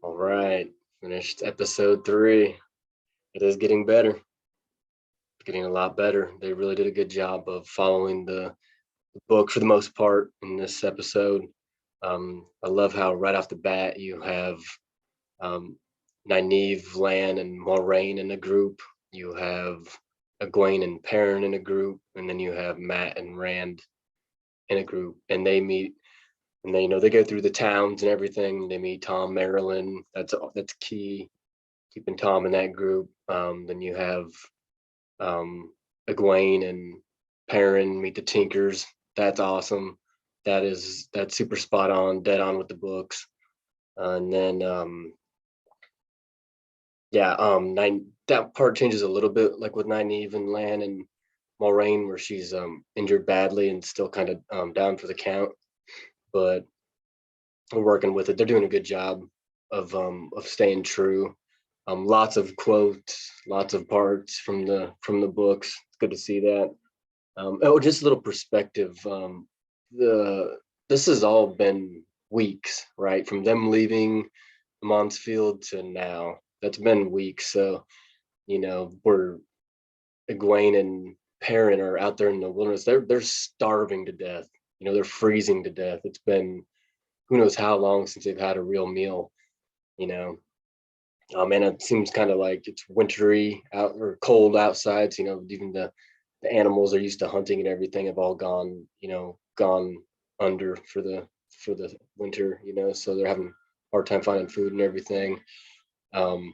All right, finished episode 3. It is getting better, getting a lot better. They really did a good job of following the book for the most part in this episode. I love how right off the bat you have um, Nynaeve, Lan, and Moraine in a group. You have Egwene and Perrin in a group, and then you have Mat and Rand in a group, and they meet. And they go through the towns and everything. They meet Tom, Marilyn. That's key, keeping Tom in that group. Then you have um, Egwene and Perrin meet the Tinkers. That's awesome. That's super spot on, dead on with the books. And then that part changes a little bit, like with Nynaeve and Lan and Moraine, where she's injured badly and still kind of down for the count. But we're working with it. They're doing a good job of staying true. Lots of quotes, lots of parts from the books. It's good to see that. Just a little perspective. The This has all been weeks, right? From them leaving Monsfield to now. That's been weeks. So, we're Egwene and Perrin are out there in the wilderness. They're starving to death. They're freezing to death. It's been who knows how long since they've had a real meal. You know, and it seems kind of like it's wintry out or cold outside. So, even the animals are used to hunting and everything have all gone under for the winter. So they're having a hard time finding food and everything. Um,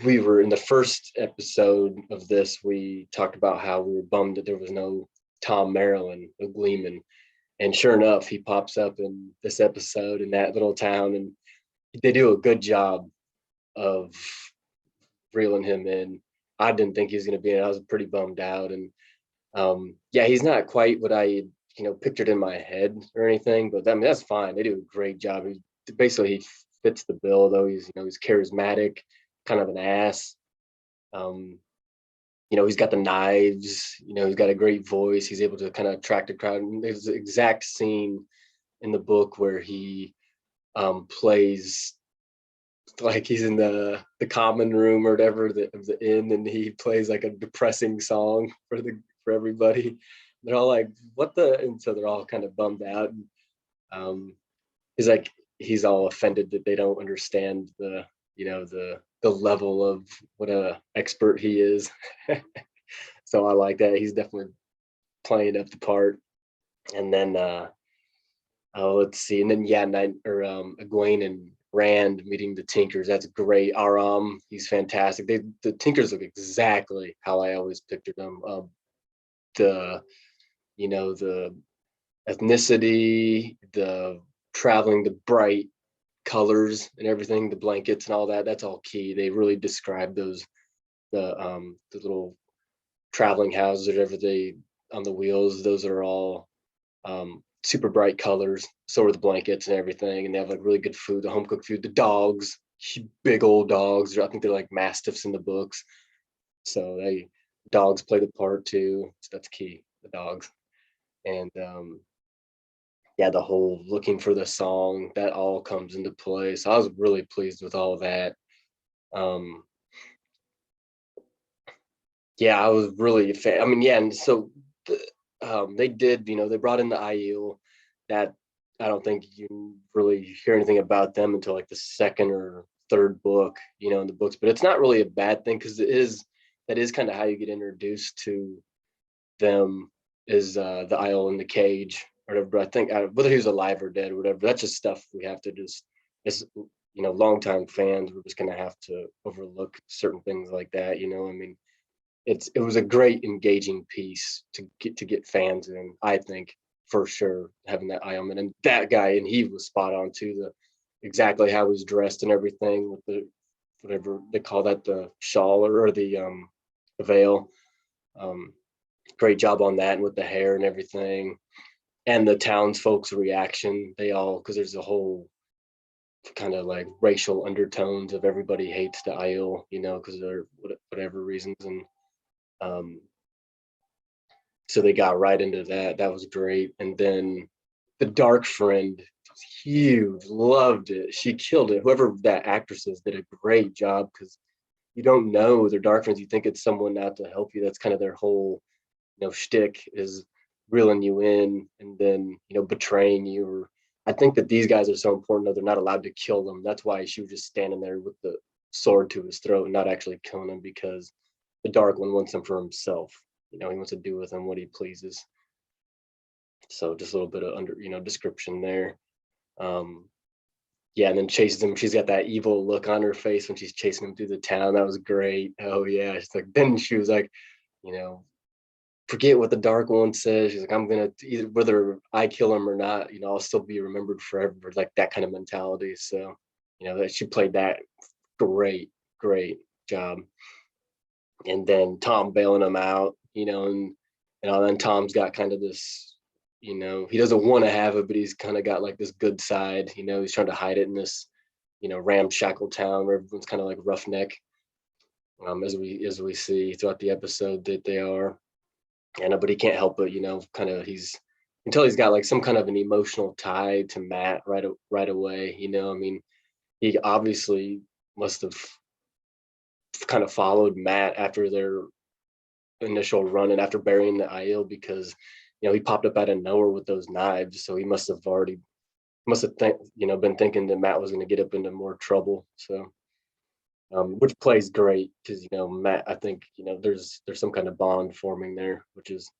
we were in the first episode of this. We talked about how we were bummed that there was no Tom Marilyn, a Gleeman, and sure enough, he pops up in this episode in that little town, and they do a good job of reeling him in. I didn't think he was going to be in it. I was pretty bummed out, and he's not quite what I pictured in my head or anything, but I mean that's fine. They do a great job. He fits the bill, though. He's charismatic, kind of an ass. Um, he's got the knives. He's got a great voice. He's able to kind of attract a crowd. And there's the exact scene in the book where he plays like he's in the common room or whatever of the inn, and he plays like a depressing song for everybody. They're all like, "What the?" And so they're all kind of bummed out. And, he's all offended that they don't understand the level of what a expert he is. So I like that. He's definitely playing up the part. And then let's see. And then Egwene and Rand meeting the Tinkers. That's great. Aram, he's fantastic. The Tinkers look exactly how I always pictured them. The the ethnicity, the traveling, the bright colors and everything, the blankets and all that. That's all key. They really describe the little traveling houses or whatever they on the wheels. Those are all super bright colors. So are the blankets and everything, and they have like really good food, the home cooked food. The dogs, big old dogs. I think they're like mastiffs in the books. So dogs play the part too. So that's key. The dogs. And the whole looking for the song, that all comes into play. So I was really pleased with all of that. I was really a fan. I mean, and so they did, they brought in the Aiel. That I don't think you really hear anything about them until like the second or third book, in the books. But it's not really a bad thing, because that is kind of how you get introduced to them, is the Aiel in the cage or whatever. But I think whether he was alive or dead or whatever, that's just stuff we have to just, as longtime fans, we're just gonna have to overlook certain things like that. I mean, it was a great engaging piece to get fans in. I think for sure, having that Aielman and that guy, and he was spot on too. Exactly how he's dressed and everything with the whatever they call that, the shawl or the veil. Great job on that, and with the hair and everything, and the townsfolk's reaction. They all, because there's a whole kind of like racial undertones of everybody hates the Aiel, because they're whatever reasons, and so they got right into that. That was great. And then the dark friend, was huge. Loved it. She killed it. Whoever that actress is did a great job because you don't know they're dark friends. You think it's someone out to help you. That's kind of their whole, shtick is reeling you in and then, betraying you. Or I think that these guys are so important that they're not allowed to kill them. That's why she was just standing there with the sword to his throat and not actually killing him because the Dark One wants him for himself. He wants to do with him what he pleases. So just a little bit of description there. Um, yeah, and then chases him. She's got that evil look on her face when she's chasing him through the town. That was great. Oh yeah. She's like, then she was like, you know, forget what the Dark One says. She's like, I'm gonna either whether I kill him or not, I'll still be remembered forever. Like that kind of mentality. So, that she played that great, great job. And then Tom bailing him out, and then Tom's got kind of this, he doesn't want to have it, but he's kind of got like this good side, he's trying to hide it in this, ramshackle town where everyone's kind of like roughneck, as we see throughout the episode that they are. And but he can't help it, kind of until he's got like some kind of an emotional tie to Matt right away. I mean, he obviously must have kind of followed Matt after their initial run and after burying the Aiel because he popped up out of nowhere with those knives, so he must have been thinking that Matt was going to get up into more trouble. So which plays great because Matt, I think there's some kind of bond forming there, which is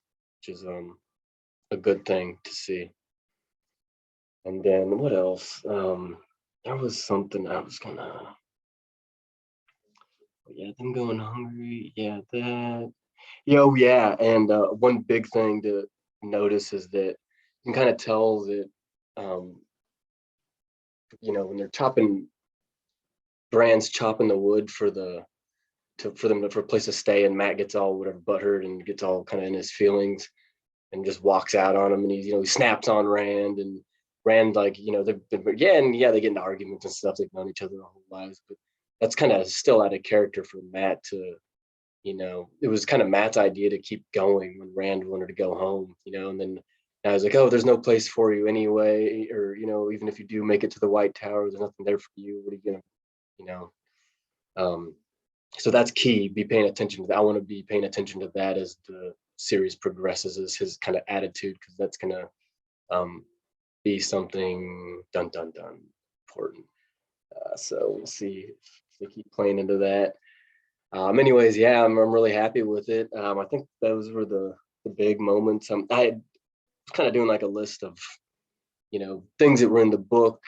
a good thing to see. And then what else? There was something I was gonna. Yeah, them going hungry. Yeah, that. Yeah, oh yeah, and one big thing to notice is that you can kind of tell that um, when they're chopping, Brand's chopping the wood for them for a place to stay, and Matt gets all whatever butthurt and gets all kind of in his feelings and just walks out on him, and he snaps on Rand, and Rand like they get into arguments and stuff. They've known each other their whole lives, but that's kind of still out of character for Matt to it was kind of Matt's idea to keep going when Rand wanted to go home, and then I was like, oh, there's no place for you anyway, or even if you do make it to the White Tower, there's nothing there for you. What are you gonna, you know? Um, so that's key. Be paying attention to that. I want to be paying attention to that as the series progresses, as his kind of attitude, because that's gonna um, be something dun dun dun important. So we'll see if they keep playing into that. Anyways, yeah, I'm really happy with it. I think those were the big moments. I was kind of doing like a list of things that were in the book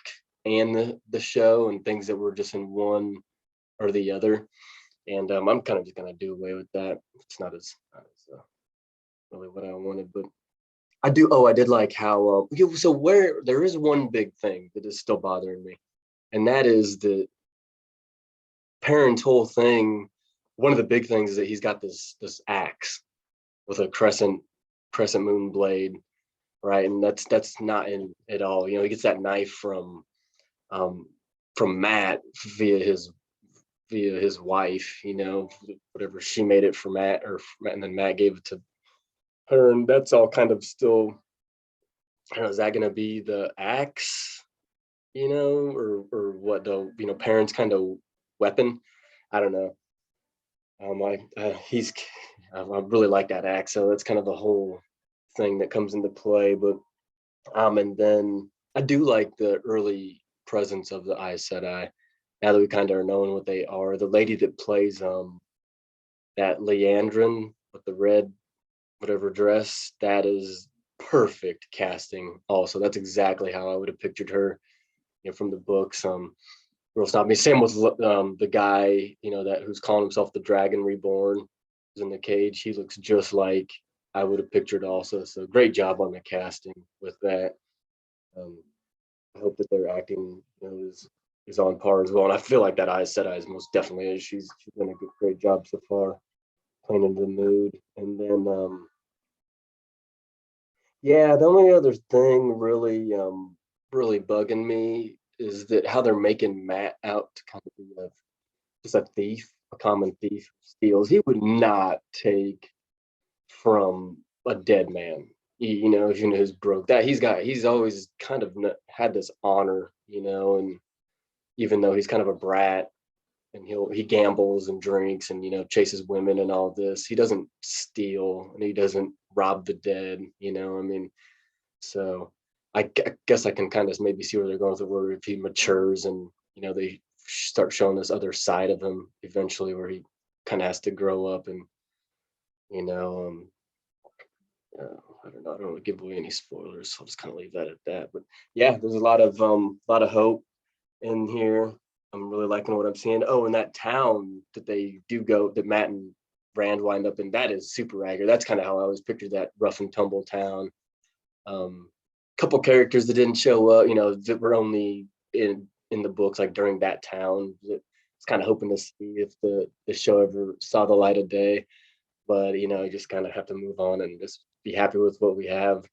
and the show, and things that were just in one or the other. And I'm kind of just gonna do away with that. It's not as really what I wanted, but I do. Oh, I did like how. So where there is one big thing that is still bothering me, and that is the Perrin's whole thing. One of the big things is that he's got this axe with a crescent moon blade, right? And that's not in at all. He gets that knife um from Matt via his wife, whatever she made it for Matt, and then Matt gave it to her, and that's all kind of still. I don't know, is that going to be the axe, or what the Perrin's kind of weapon? I don't know. I really like that axe, so that's kind of the whole thing that comes into play. But and then I do like the early presence of the Aes Sedai. Now that we kind of are knowing what they are, the lady that plays that Leandrin with the red whatever dress, that is perfect casting. Also, that's exactly how I would have pictured her, from the books. Real stop me. Same with the guy, that who's calling himself the Dragon Reborn, who's in the cage. He looks just like I would have pictured also. So great job on the casting with that. Um, I hope that their acting, is on par as well. And I feel like that Aes Sedai is most definitely is. She's done a great job so far, playing into the mood. And then yeah, the only other thing really bugging me is that how they're making Matt out to kind of be just a thief, a common thief who steals. He would not take from a dead man. you know, even who's broke that he's always kind of had this honor, you know, and even though he's kind of a brat and he gambles and drinks and, you know, chases women and all this, he doesn't steal and he doesn't rob the dead, you know. I mean, so I guess I can kind of maybe see where they're going with it, where if he matures and, you know, they start showing this other side of him eventually, where he kind of has to grow up and, you know, I don't know. I don't want to give away any spoilers, so I'll just kind of leave that at that. But yeah, there's a lot of hope in here. I'm really liking what I'm seeing. Oh, and that town that they do go, that Matt and Rand wind up in, that is super ragged. That's kind of how I always pictured that rough and tumble town. Um, Couple characters that didn't show up, you know, that were only in the books, like during that town. That was kind of hoping to see if the show ever saw the light of day. But you know, you just kind of have to move on and just be happy with what we have.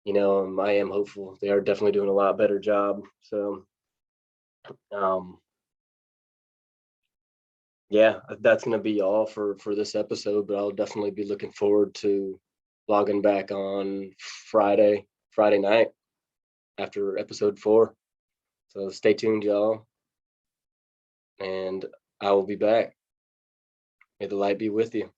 You know, I am hopeful. They are definitely doing a lot better job. So um yeah, that's gonna be all for this episode, but I'll definitely be looking forward to logging back on Friday night after episode 4. So stay tuned, y'all, and I will be back. May the light be with you.